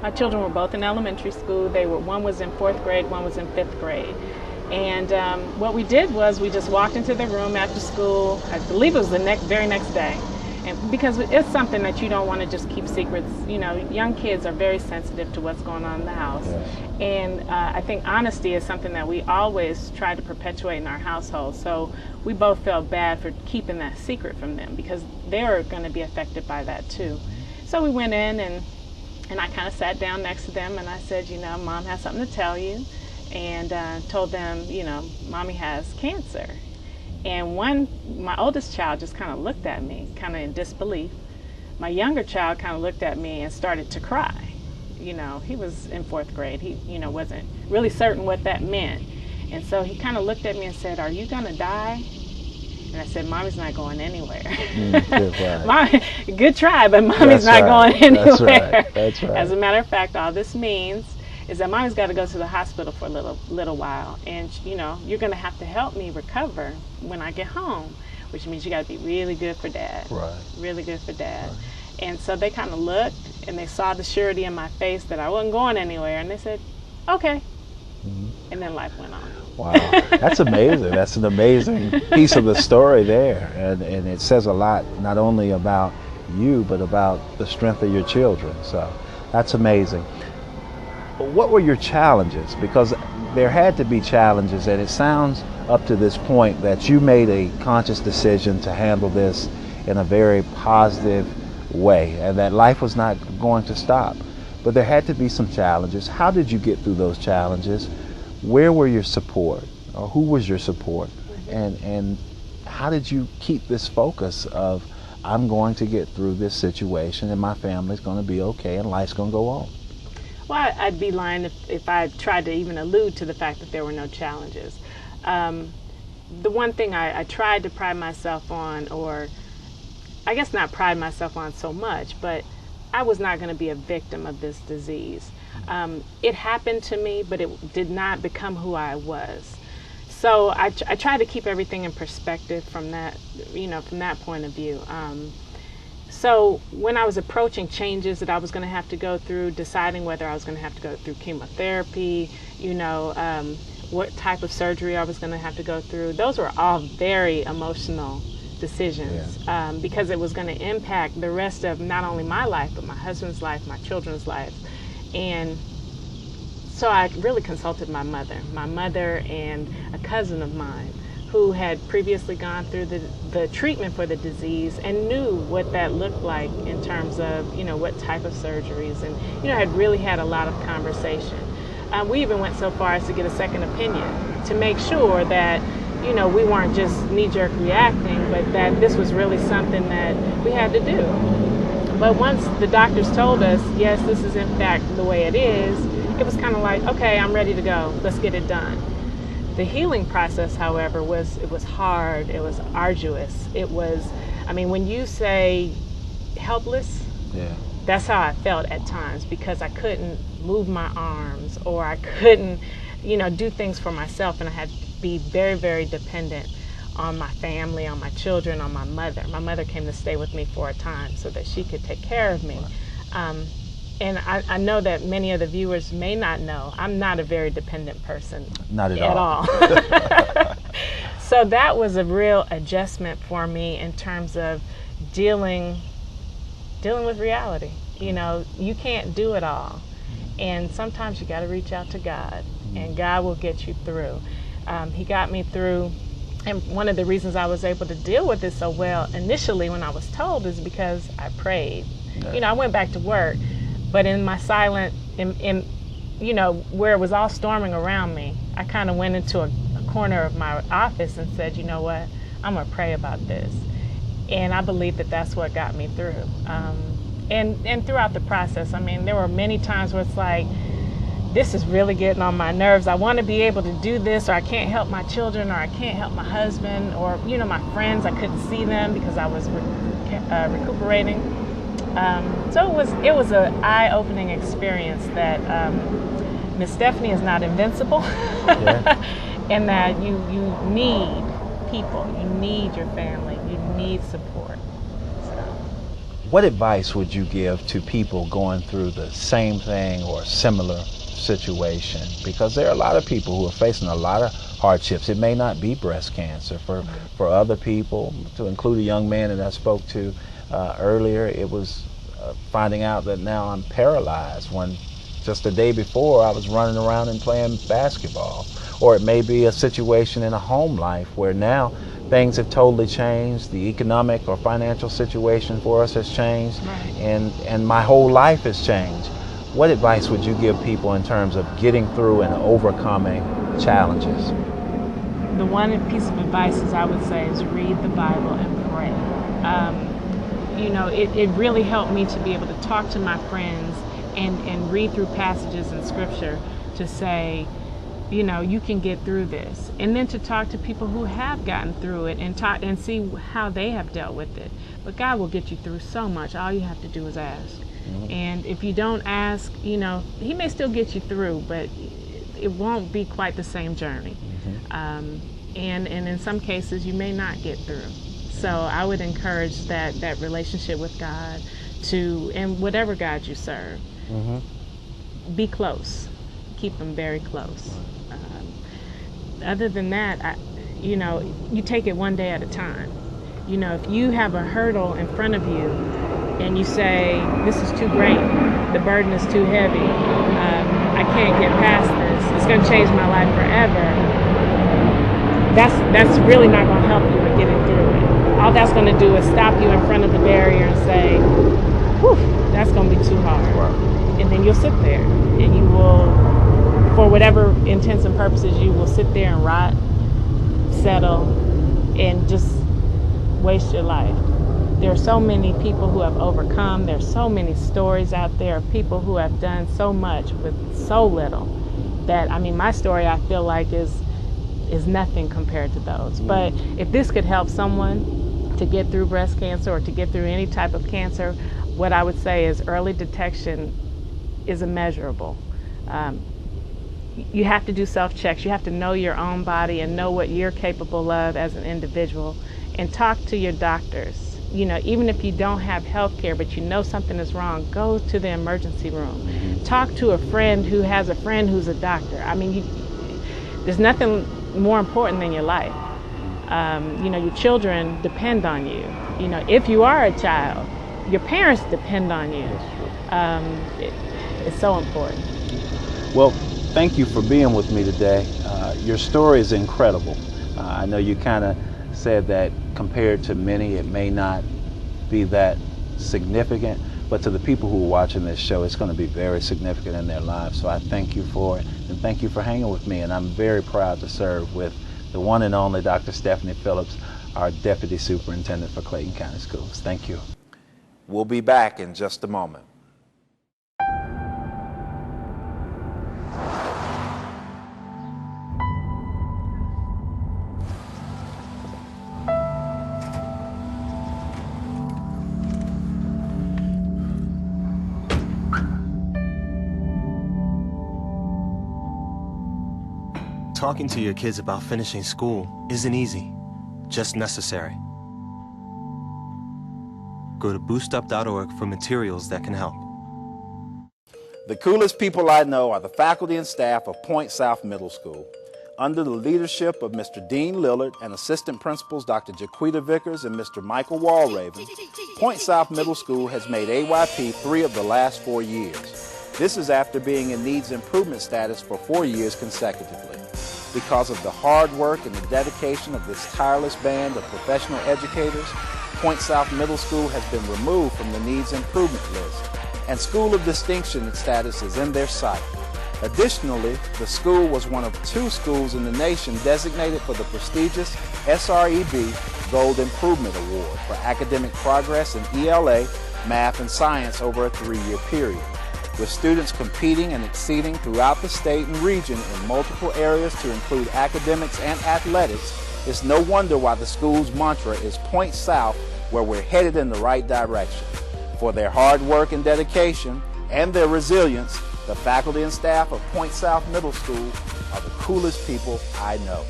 My children were both in elementary school. One was in 4th grade, one was in 5th grade. And what we did was we just walked into the room after school. I believe it was the very next day. And because it's something that you don't want to just keep secrets. You know, young kids are very sensitive to what's going on in the house. Yes. And I think honesty is something that we always try to perpetuate in our household. So we both felt bad for keeping that secret from them because they're going to be affected by that too. So we went in and I kind of sat down next to them and I said, you know, Mom has something to tell you. And told them, you know, Mommy has cancer. And my oldest child just kind of looked at me, kind of in disbelief. My younger child kind of looked at me and started to cry. You know, he was in 4th grade. He, you know, wasn't really certain what that meant. And so he kind of looked at me and said, "Are you going to die?" And I said, "Mommy's not going anywhere." Good try, but Mommy's not going anywhere. That's right. As a matter of fact, all this means is that Mommy's got to go to the hospital for a little while, and you know, you're going to have to help me recover when I get home, which means you got to be really good for Dad. Right. Really good for Dad. Right. And so they kind of looked and they saw the surety in my face that I wasn't going anywhere, and they said, "Okay." Mm-hmm. And then life went on. Wow, that's amazing. That's an amazing piece of the story there, and it says a lot not only about you but about the strength of your children. So that's amazing. What were your challenges? Because there had to be challenges, and it sounds up to this point that you made a conscious decision to handle this in a very positive way, and that life was not going to stop. But there had to be some challenges. How did you get through those challenges? Where were your support, or who was your support? And how did you keep this focus of, I'm going to get through this situation and my family's going to be okay and life's going to go on? Well, I'd be lying if I tried to even allude to the fact that there were no challenges. The one thing I tried to pride myself on, or I guess not pride myself on so much, but I was not going to be a victim of this disease. It happened to me, but it did not become who I was. So I try to keep everything in perspective from that, you know, from that point of view. So when I was approaching changes that I was going to have to go through, deciding whether I was going to have to go through chemotherapy, you know, what type of surgery I was going to have to go through, those were all very emotional decisions. Yeah. Because it was going to impact the rest of not only my life, but my husband's life, my children's lives. And so I really consulted my mother and a cousin of mine who had previously gone through the treatment for the disease and knew what that looked like in terms of, you know, what type of surgeries, and, you know, had really had a lot of conversation. We even went so far as to get a second opinion to make sure that, you know, we weren't just knee-jerk reacting, but that this was really something that we had to do. But once the doctors told us, yes, this is in fact the way it is, it was kind of like, okay, I'm ready to go. Let's get it done. The healing process, however, was hard. It was arduous. It was, I mean, when you say helpless, yeah, that's how I felt at times, because I couldn't move my arms, or I couldn't, you know, do things for myself, and I had to be very, very dependent on my family, on my children, on my mother. My mother came to stay with me for a time so that she could take care of me. And I know that many of the viewers may not know, I'm not a very dependent person. Not at all. So that was a real adjustment for me in terms of dealing with reality. You know, you can't do it all. And sometimes you got to reach out to God, and God will get you through. He got me through. And one of the reasons I was able to deal with it so well initially when I was told is because I prayed. Yeah. You know, I went back to work, but in my silent, in you know, where it was all storming around me, I kind of went into a corner of my office and said, you know what, I'm going to pray about this. And I believe that that's what got me through. And throughout the process, I mean, there were many times where it's like, this is really getting on my nerves. I want to be able to do this, or I can't help my children, or I can't help my husband, or, you know, my friends. I couldn't see them because I was recuperating. So it was an eye-opening experience that Miss Stephanie is not invincible, yeah. And that you need people, you need your family, you need support. So. What advice would you give to people going through the same thing or similar situation? Because there are a lot of people who are facing a lot of hardships. It may not be breast cancer. For other people, to include a young man that I spoke to earlier, it was finding out that now I'm paralyzed when just the day before I was running around and playing basketball. Or it may be a situation in a home life where now things have totally changed. The economic or financial situation for us has changed, and my whole life has changed. What advice would you give people in terms of getting through and overcoming challenges? The one piece of advice I would say is read the Bible and pray. It really helped me to be able to talk to my friends and read through passages in Scripture to say, you can get through this. And then to talk to people who have gotten through it and talk and see how they have dealt with it. But God will get you through so much. All you have to do is ask. Mm-hmm. And if you don't ask, He may still get you through, but it won't be quite the same journey. Mm-hmm. And in some cases, you may not get through. So I would encourage that relationship with God and whatever God you serve, mm-hmm. be close. Keep them very close. Other than that, you take it one day at a time. If you have a hurdle in front of you and you say, this is too great, the burden is too heavy, I can't get past this, it's going to change my life forever, that's really not going to help you in getting through it. All that's going to do is stop you in front of the barrier and say, whew, that's going to be too hard. And then you'll sit there and you will, for whatever intents and purposes, you will sit there and rot, settle, and just waste your life. There are so many people who have overcome. There's so many stories out there of people who have done so much with so little that, my story, I feel like is nothing compared to those. But if this could help someone to get through breast cancer or to get through any type of cancer, what I would say is early detection is immeasurable. You have to do self-checks. You have to know your own body and know what you're capable of as an individual, and talk to your doctors. Even if you don't have health care, but something is wrong, go to the emergency room. Talk to a friend who has a friend who's a doctor. There's nothing more important than your life. Your children depend on you. If you are a child, your parents depend on you. It's so important. Well, thank you for being with me today. Your story is incredible. I know you kind of said that compared to many, it may not be that significant, but to the people who are watching this show, it's going to be very significant in their lives. So I thank you for it, and thank you for hanging with me. And I'm very proud to serve with the one and only Dr. Stephanie Phillips, our Deputy Superintendent for Clayton County Schools. Thank you. We'll be back in just a moment. Talking to your kids about finishing school isn't easy, just necessary. Go to boostup.org for materials that can help. The coolest people I know are the faculty and staff of Point South Middle School. Under the leadership of Mr. Dean Lillard and assistant principals Dr. Jaquita Vickers and Mr. Michael Walraven, Point South Middle School has made AYP 3 of the last 4 years. This is after being in needs improvement status for 4 years consecutively. Because of the hard work and the dedication of this tireless band of professional educators, Point South Middle School has been removed from the needs improvement list, and School of Distinction status is in their sight. Additionally, the school was one of 2 schools in the nation designated for the prestigious SREB Gold Improvement Award for academic progress in ELA, math, and science over a 3-year period. With students competing and exceeding throughout the state and region in multiple areas to include academics and athletics, it's no wonder why the school's mantra is Point South, where we're headed in the right direction. For their hard work and dedication and their resilience, the faculty and staff of Point South Middle School are the coolest people I know.